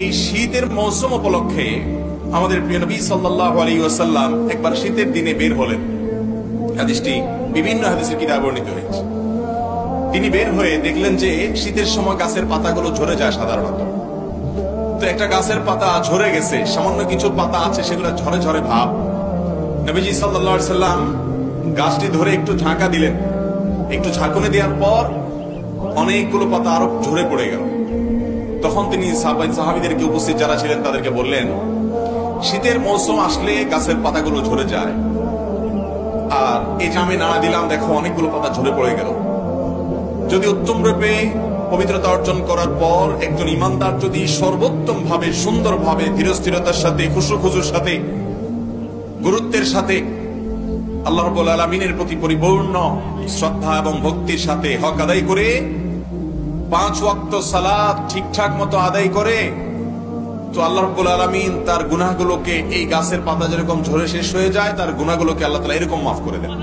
এই শীতের মৌসুম উপলক্ষে আমাদের প্রিয় নবী সাল্লাল্লাহু আলাইহি ওয়াসাল্লাম একবার শীতের দিনে বের হলেন। হাদিসটি বিভিন্ন হাদিসের কিতাবে বর্ণিত হয়েছে। তিনি বের হয়ে দেখলেন যে শীতের সময় গাছের পাতাগুলো ঝরে যায় সাধারণত। তো একটা গাছের পাতা ঝরে গেছে, সামান্য কিছু পাতা আছে সেগুলো ঝরে ঝরে ভাব। নবীজি সাল্লাল্লাহু আলাইহি ওয়াসাল্লাম গাছটি ধরে একটু ঝাঁকা দিলেন। একটু ঝাঁকুনি দেওয়ার পর অনেকগুলো পাতা আরো ঝরে পড়ে গেল। তখন তিনি সাহাবীদেরকে, উপস্থিত যারা ছিলেন তাদেরকে বললেন, শীতের মৌসুম আসলে গাছের পাতাগুলো ঝরে যায়, আর এই যে আমি নাড়া দিলাম দেখো অনেকগুলো পাতা ঝরে পড়ে গেল। যদি উত্তম রূপে পবিত্রতা অর্জন করার পর একজন ইমানদার যদি সর্বোত্তম ভাবে, সুন্দর ভাবে, ধীরস্থিরতার সাথে, খুশুর সাথে, গুরুত্বের সাথে আল্লাহ রাব্বুল আলামিনের প্রতি পরিপূর্ণ শ্রদ্ধা এবং ভক্তির সাথে হক আদায় করে 5 ওয়াক্ত সালাত ঠিকঠাক মতো আদায় করে, তো আল্লাহ রাব্বুল আলামিন তার গুনাহগুলোকে, এই গাছের পাতা যেরকম ঝরে শেষ হয়ে যায়, তার গুনাহগুলোকে আল্লাহ তাআলা এরকম মাফ করে দেন।